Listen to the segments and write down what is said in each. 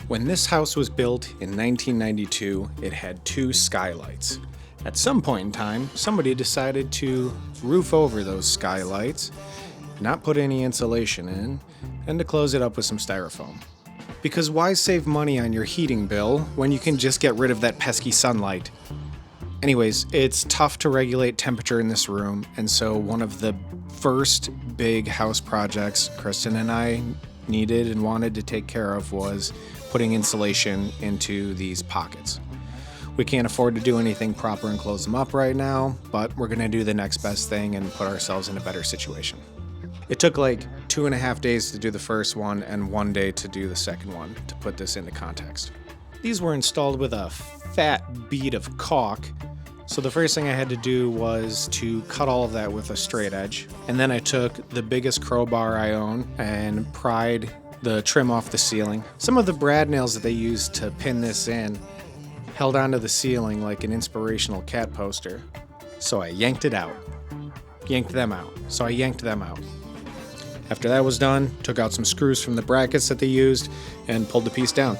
When this house was built in 1992, it had 2 skylights. At some point in time, somebody decided to roof over those skylights, not put any insulation in, and to close it up with some styrofoam. Because why save money on your heating bill when you can just get rid of that pesky sunlight? Anyways, it's tough to regulate temperature in this room, and so one of the first big house projects Kristen and I needed and wanted to take care of was putting insulation into these pockets. We can't afford to do anything proper and close them up right now, but we're going to do the next best thing and put ourselves in a better situation. It took like 2.5 days to do the first one and 1 day to do the second one, to put this into context. These were installed with a fat bead of caulk, so the first thing I had to do was to cut all of that with a straight edge. And then I took the biggest crowbar I own and pried the trim off the ceiling. Some of the brad nails that they used to pin this in held onto the ceiling like an inspirational cat poster. So I yanked it out. Yanked them out. So I yanked them out. After that was done, took out some screws from the brackets that they used and pulled the piece down.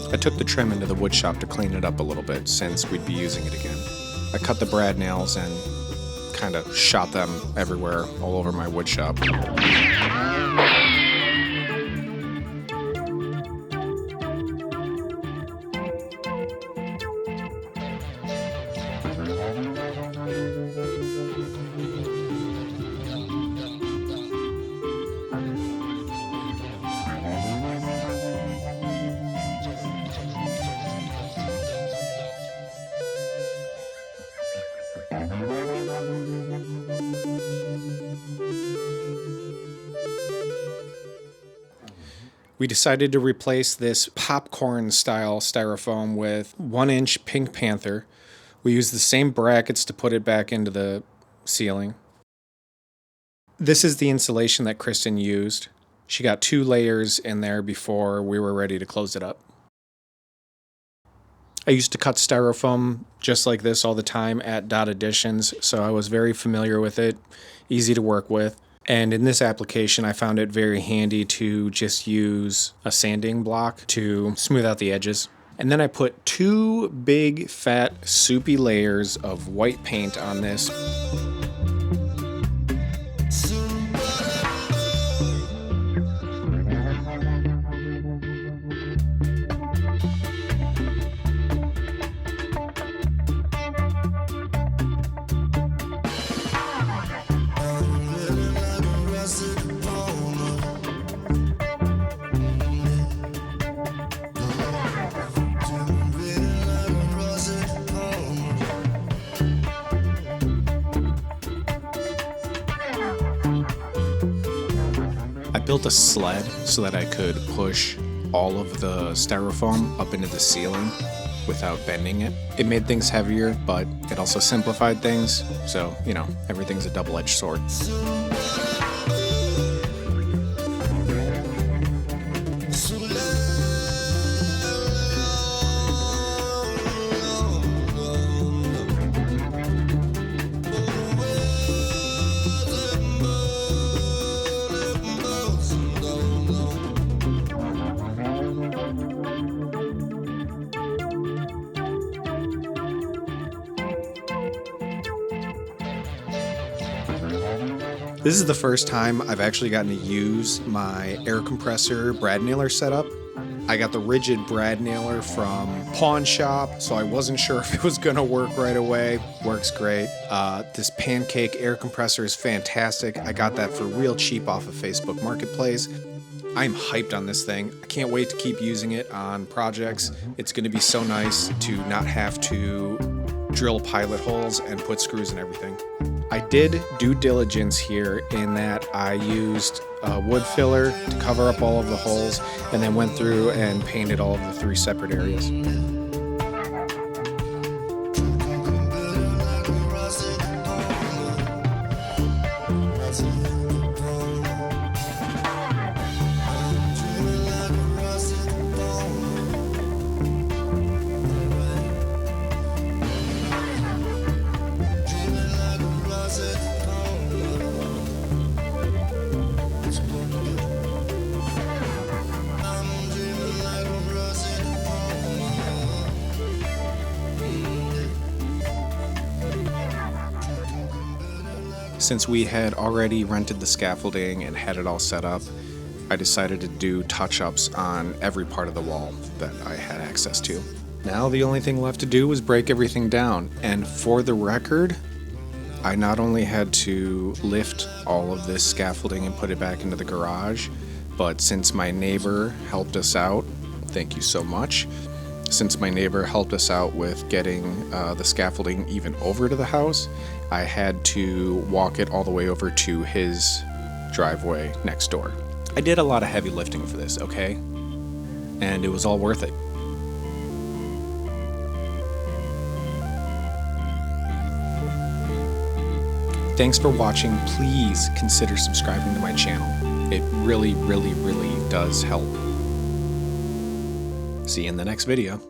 I took the trim into the wood shop to clean it up a little bit since we'd be using it again. I cut the brad nails and kind of shot them everywhere all over my wood shop. We decided to replace this popcorn-style styrofoam with 1-inch Pink Panther. We used the same brackets to put it back into the ceiling. This is the insulation that Kristen used. She got 2 layers in there before we were ready to close it up. I used to cut styrofoam just like this all the time at Dot Additions, so I was very familiar with it, easy to work with. And in this application, I found it very handy to just use a sanding block to smooth out the edges. And then I put 2 big, fat, soupy layers of white paint on this. I built a sled so that I could push all of the styrofoam up into the ceiling without bending it. It made things heavier, but it also simplified things. So, everything's a double-edged sword. This is the first time I've actually gotten to use my air compressor brad nailer setup. I got the rigid brad nailer from Pawn Shop, so I wasn't sure if it was gonna work right away. Works great. This pancake air compressor is fantastic. I got that for real cheap off of Facebook Marketplace. I'm hyped on this thing. I can't wait to keep using it on projects. It's gonna be so nice to not have to drill pilot holes and put screws in everything. I did due diligence here in that I used wood filler to cover up all of the holes and then went through and painted all of the 3 separate areas. Since we had already rented the scaffolding and had it all set up, I decided to do touch-ups on every part of the wall that I had access to. Now the only thing left to do was break everything down, and for the record, I not only had to lift all of this scaffolding and put it back into the garage, but since my neighbor helped us out, thank you so much, since my neighbor helped us out with getting the scaffolding even over to the house, I had to walk it all the way over to his driveway next door. I did a lot of heavy lifting for this, okay? And it was all worth it. Thanks for watching. Please consider subscribing to my channel. It really, really, really does help. See you in the next video.